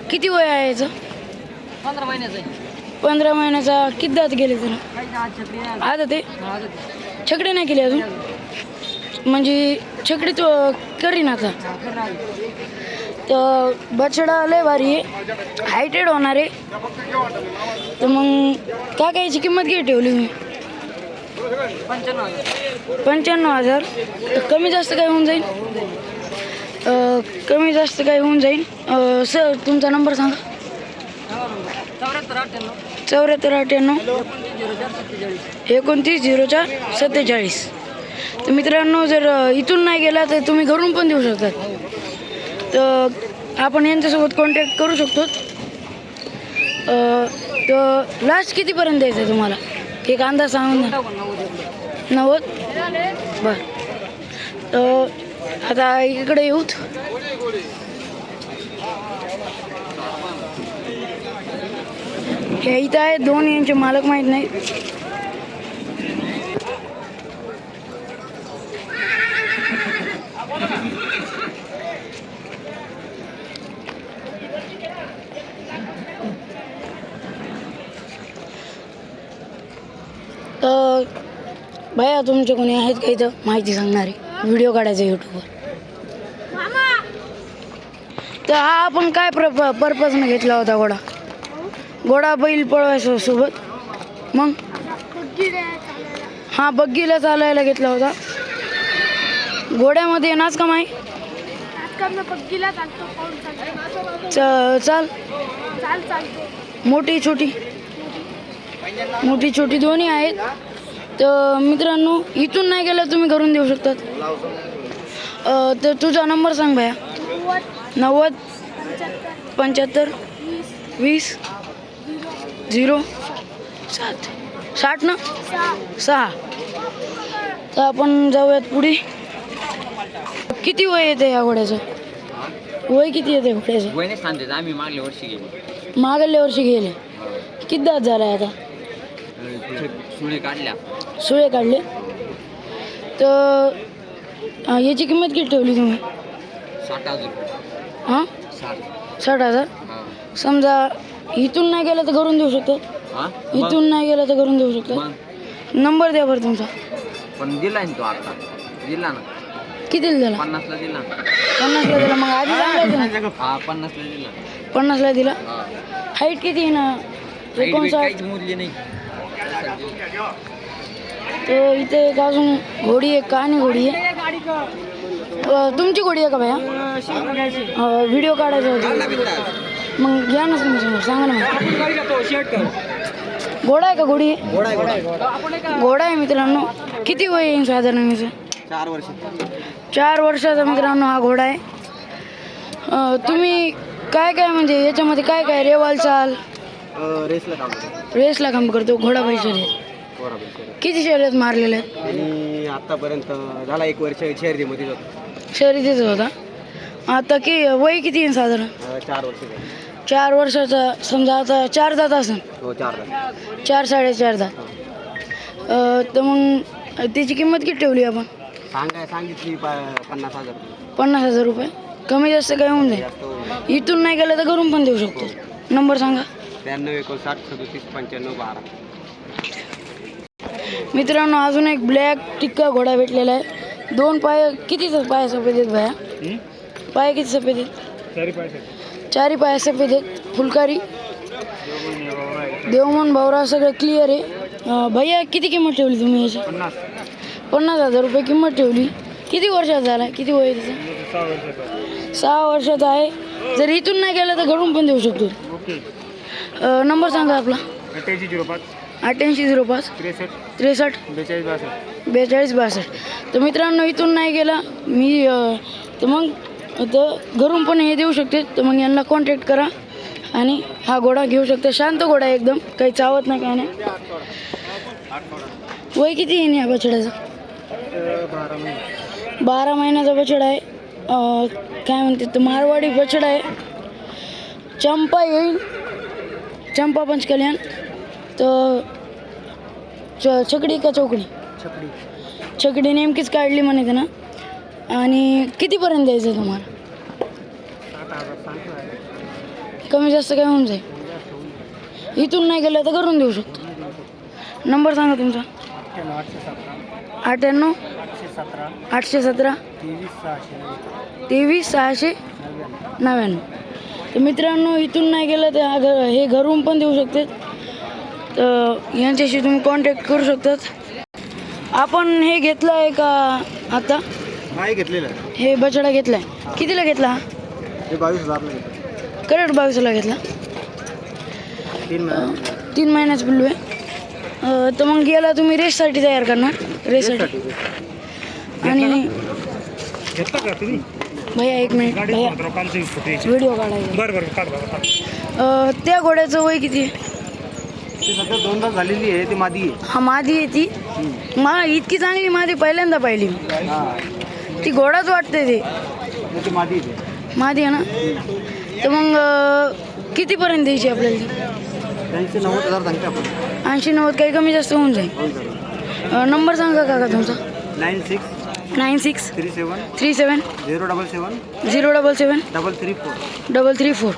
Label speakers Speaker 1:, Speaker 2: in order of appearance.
Speaker 1: किती वय आहे याचं?
Speaker 2: 15 महिन्याचं आहे.
Speaker 1: 15 महिन्याचा. किती दात गेले त्याला?
Speaker 2: काही आज छत्री नाही.
Speaker 1: आता ते
Speaker 2: आज
Speaker 1: छकडी नाही केली अजून, म्हणजे छकडी तो करीन आता. तर बछडा लय भारी आहे, हायटेड होणार आहे. तर मग काय याची किंमत किती ठेवली मी? 95,000. तर कमी जास्त काय होऊन जाईल? कमी जास्त काय होऊन जाईल. सर तुमचा नंबर सांगा. 7498 290447. तर मित्रांनो, जर इथून नाही गेला तर तुम्ही घरून पण देऊ शकतात. तर आपण यांच्यासोबत कॉन्टॅक्ट करू शकतो. तर लास्ट कितीपर्यंत द्यायचं आहे तुम्हाला? एक अंदाज सांगून द्या. 90. बरं. तर आता इकडे येऊत. हे इथं आहे, दोन यांचे मालक माहीत नाहीत. तर भैया तुमचे कोणी आहेत का इथं माहिती सांगणारे, व्हिडिओ काढायचा यूट्यूबवर? तर हा आपण काय पर्पजने घेतला होता घोडा? घोडा बैल पळवायचा सोबत, मग हा बग्गीला चालायला घेतला होता. घोड्यामध्ये नाच कमाई चाल मोठी छोटी दोन्ही आहेत. तर मित्रांनो, इथून नाही गेलं तुम्ही घरून देऊ शकतात. तर तुझा नंबर सांग भैया. 90 75 20 07 60 ना 6. तर आपण जाऊयात पुढे. किती वय येते या घोड्याचं? वय किती येते घोड्याचं?
Speaker 3: वय नाही सांगते, आम्ही
Speaker 1: मागल्या वर्षी गेले. किती दात झालाय आता? सुळे काढले. तर याची किंमत किती ठेवली तुम्ही?
Speaker 3: 60,000.
Speaker 1: हां 60,000. समजा इथून नाही गेलं तर घरून देऊ शकतो. इथून नाही गेलं तर घरून देऊ शकतो. नंबर द्या बरं तुमचा.
Speaker 3: पण दिला ना तो आता, दिला ना.
Speaker 1: कितीला दिला?
Speaker 3: 50ला दिला.
Speaker 1: 50ला दिला. मग आधी सांगायचं ना.
Speaker 3: हा 50ला दिला.
Speaker 1: 50ला दिला. हाईट किती आहे ना? 59.
Speaker 3: काहीच मूल्य नाही.
Speaker 1: तर इथे एक अजून घोडी आहे, कहाणी घोडी आहे. तुमची घोडी आहे का भैया? व्हिडिओ काढायचा होता. मग घ्या ना तुम्ही समोर, सांगा ना. घोडा आहे का घोडी? घोडा आहे मित्रांनो. किती वय येईल साधारण? 4 वर्षाचा मित्रांनो हा घोडा आहे. तुम्ही काय म्हणजे याच्यामध्ये काय रेवाल चाल रेसला काम करतो घोडा बैल शर्यत? किती शर्यत मारलेले आहेत?
Speaker 4: आतापर्यंत झाला 1 वर्ष शर्यतीमध्ये
Speaker 1: शर्यतीच होता. आता वय किती आहे साधारण?
Speaker 4: 4 वर्ष.
Speaker 1: 4 वर्षाचा. समजा आता 4 दात असेल. 4 साडेचार दात. तर मग त्याची किंमत किती ठेवली आपण?
Speaker 4: सांगितली 50,000.
Speaker 1: 50,000 रुपये. कमी जास्त काय होऊन जाईल? इथून नाही गेलं तर घरून पण देऊ शकतो. नंबर सांगा.
Speaker 4: 93 59 37 95 12.
Speaker 1: मित्रांनो, अजून एक ब्लॅक टिक्का घोडा भेटलेला आहे. 2 पाय. किती पाय सफेद आहेत भैया? पाय किती सफेद आहेत? 4 पाय सफेद आहेत. फुलकारी देवमन भावरा सगळं क्लिअर आहे. भैया किती किंमत ठेवली तुम्ही याची? 50,000 रुपये किंमत ठेवली. किती वर्षाचा झाला? किती वय त्याचं? 6 वर्षाचा आहे. जर इथून नाही गेलं तर घरून पण देऊ शकतो. नंबर सांगा आपला. 8805 63 42 62. तर मित्रांनो, इथून नाही गेला मी तर मग तर घरून पण हे देऊ शकते. तर मग यांना कॉन्टॅक्ट करा आणि हा घोडा घेऊ शकता. शांत घोडा आहे एकदम, काही चावत नाही काय नाही. वय किती येईन या बछड्याचं? 12 महिन्याचा बछडा आहे. काय म्हणते तर मारवाडी बछडा आहे. चंपा येईल, चंपा पंचकल्याण. तर छकडी का चौकडी? छकडी नेमकीच काढली म्हणे ना. आणि कितीपर्यंत द्यायचं तुम्हाला? कमी जास्त काय होऊन जाईल. इथून नाही गेलं तर करून देऊ शकतो. नंबर सांगा तुमचा. 98 817 23 699. तर मित्रांनो, इथून नाही गेलं तर हे घरून पण देऊ शकते. तर यांच्याशी तुम्ही कॉन्टॅक्ट करू शकतात. आपण हे घेतलं आहे का आता?
Speaker 4: नाही घेतलेलं आहे.
Speaker 1: हे बछडा घेतला आहे. कितीला घेतला हा?
Speaker 4: हे 22,000ला घेतलं.
Speaker 1: करेक्ट 22ला घेतला. 3 महिन्याचं पिल्लू आहे. तर मग याला तुम्ही रेससाठी तयार करणार. रेससाठी. आणि
Speaker 5: घेतला का तुम्ही?
Speaker 1: भैया एक मिनिट भैया, व्हिडिओ काढायचा.
Speaker 5: बरं
Speaker 1: त्या घोड्याचं वय किती आहे?
Speaker 4: ती सध्या 2 तास झालेली आहे. ती मादी आहे.
Speaker 1: हा मादी आहे ती. इतकी चांगली मादी पहिल्यांदा पाहिली मी.
Speaker 4: हां
Speaker 1: ती घोडाच वाटते ते.
Speaker 4: ती मादी आहे.
Speaker 1: मादी आहे ना. तर मग कितीपर्यंत द्यायची आपल्याला ती?
Speaker 4: त्यांचे 90,000 सांगते आपण.
Speaker 1: 80-90 काही कमी जास्त होऊन जाईल. नंबर सांगा काका तुमचा.
Speaker 4: 96
Speaker 1: 96
Speaker 4: 37
Speaker 1: 37
Speaker 4: 077
Speaker 1: 077
Speaker 4: 334.
Speaker 1: 334.